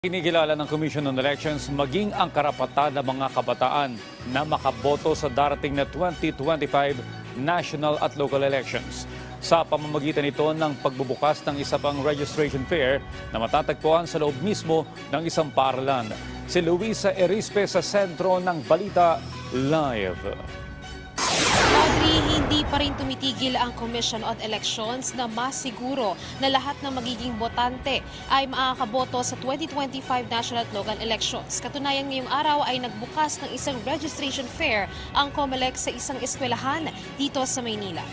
Kinikilala ng Commission on Elections maging ang karapatan ng mga kabataan na makaboto sa darating na 2025 national at local elections. Sa pamamagitan nito ng pagbubukas ng isa pang registration fair na matatagpuan sa loob mismo ng isang paaralan. Si Luisa Erispe sa sentro ng Balita Live. Audrey, hindi pa rin tumitigil ang Commission on Elections na masiguro na lahat ng magiging botante ay makakaboto sa 2025 national at local elections. Katunayan ngayong araw ay nagbukas ng isang registration fair ang COMELEC sa isang eskwelahan dito sa Maynila.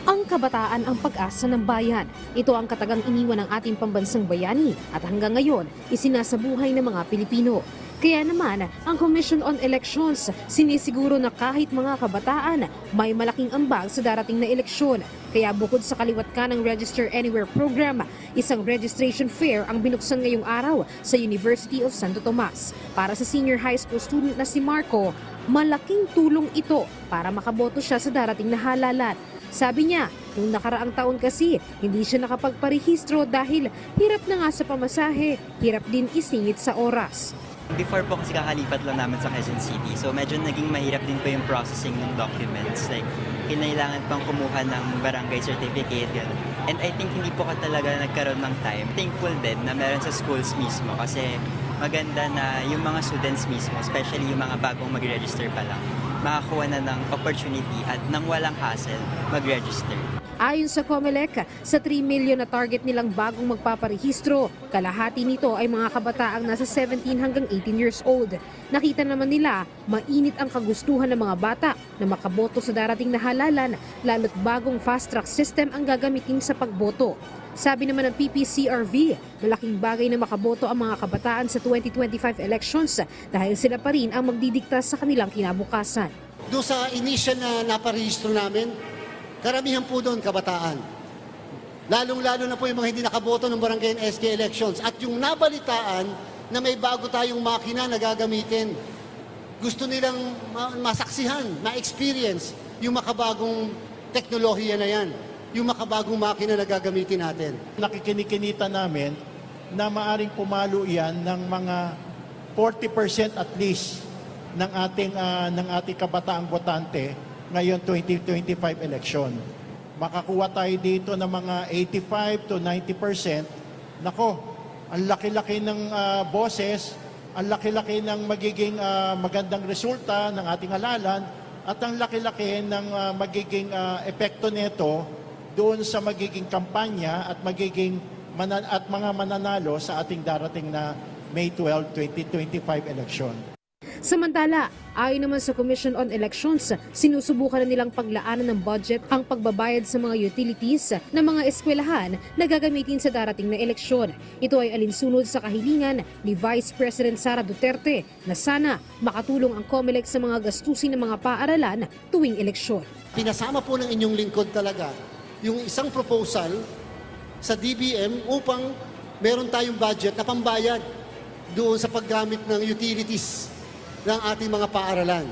Ang kabataan ang pag-asa ng bayan. Ito ang katagang iniwan ng ating pambansang bayani at hanggang ngayon isinasabuhay ng mga Pilipino. Kaya naman, ang Commission on Elections sinisiguro na kahit mga kabataan may malaking ambag sa darating na eleksyon. Kaya bukod sa kaliwat ka ng Register Anywhere program, isang registration fair ang binuksan ngayong araw sa University of Santo Tomas. Para sa senior high school student na si Marco, malaking tulong ito para makaboto siya sa darating na halalan. Sabi niya, noong nakaraang taon kasi, hindi siya nakapagparehistro dahil hirap na nga sa pamasahe, hirap din isingit sa oras. Before po kasi kakalipat lang namin sa Quezon City, so medyo naging mahirap din po yung processing ng documents. Like, kailangan pang kumuha ng barangay certificate. Yun. And I think hindi po ka talaga nagkaroon ng time. Thankful din na meron sa schools mismo kasi maganda na yung mga students mismo, especially yung mga bagong mag-register pa lang, makakuha na ng opportunity at nang walang hassle mag-register. Ayon sa COMELEC, sa 3 million na target nilang bagong magpaparehistro, kalahati nito ay mga kabataang nasa 17 hanggang 18 years old. Nakita naman nila, mainit ang kagustuhan ng mga bata na makaboto sa darating na halalan, lalo't bagong fast-track system ang gagamitin sa pagboto. Sabi naman ng PPCRV, malaking bagay na makaboto ang mga kabataan sa 2025 elections dahil sila pa rin ang magdidikta sa kanilang kinabukasan. Doon sa initial na naparehistro namin, karamihan po doon kabataan. Lalong-lalo na po yung mga hindi nakaboto ng barangay and SK elections. At yung nabalitaan na may bago tayong makina na gagamitin, gusto nilang masaksihan, ma-experience yung makabagong teknolohiya na yan, yung makabagong makina na gagamitin natin. Nakikinikinita namin na maaring pumalo yan ng mga 40% at least ng ating kabataang botante ngayon 2025 election. Makakuha tayo dito ng mga 85 to 90%. Nako, ang laki-laki ng boses, ang laki-laki ng magiging magandang resulta ng ating halalan, at ang laki-laki ng magiging epekto nito doon sa magiging kampanya at mga mananalo sa ating darating na May 12, 2025 election. Samantala, ayon naman sa Commission on Elections, sinusubukan na nilang paglaanan ng budget ang pagbabayad sa mga utilities ng mga eskwelahan na gagamitin sa darating na eleksyon. Ito ay alinsunod sa kahilingan ni Vice President Sara Duterte na sana makatulong ang COMELEC sa mga gastusin ng mga paaralan tuwing eleksyon. Pinasama po ng inyong lingkod talaga yung isang proposal sa DBM upang meron tayong budget na pambayad doon sa paggamit ng utilities ng ating mga paaralan.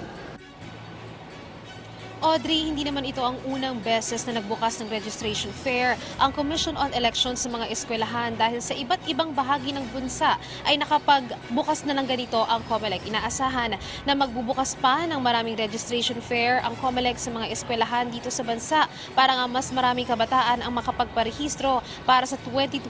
Audrey, hindi naman ito ang unang beses na nagbukas ng registration fair ang Commission on Elections sa mga eskwelahan dahil sa iba't ibang bahagi ng bansa ay nakapagbukas na ng ganito ang COMELEC. Inaasahan na magbubukas pa ng maraming registration fair ang COMELEC sa mga eskwelahan dito sa bansa para nga mas maraming kabataan ang makapagparehistro para sa 2025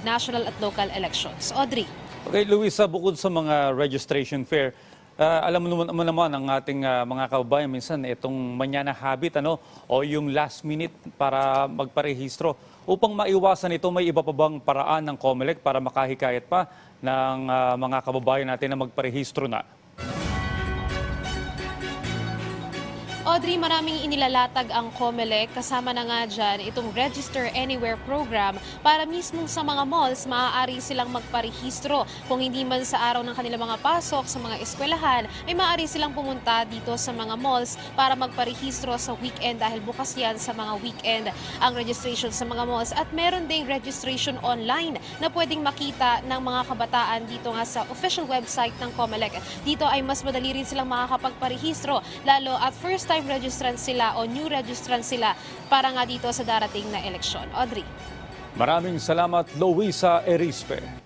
national at local elections. Audrey. Okay, Luisa, bukod sa mga registration fair, alam mo naman ang ating mga kababayan minsan itong manyana habit o yung last minute para magparehistro. Upang maiwasan ito, may iba pa bang paraan ng COMELEC para makahikayat pa ng mga kababayan natin na magparehistro na? Audrey, maraming inilalatag ang COMELEC, kasama na nga dyan itong Register Anywhere program para mismo sa mga malls maaari silang magparehistro. Kung hindi man sa araw ng kanilang mga pasok sa mga eskwelahan, ay maaari silang pumunta dito sa mga malls para magparehistro sa weekend dahil bukas yan sa mga weekend ang registration sa mga malls. At meron ding registration online na pwedeng makita ng mga kabataan dito nga sa official website ng COMELEC. Dito ay mas madali rin silang makakapagparehistro, lalo at first time registrant sila o new registrant sila para nga dito sa darating na eleksyon. Audrey. Maraming salamat, Louisa Erispe.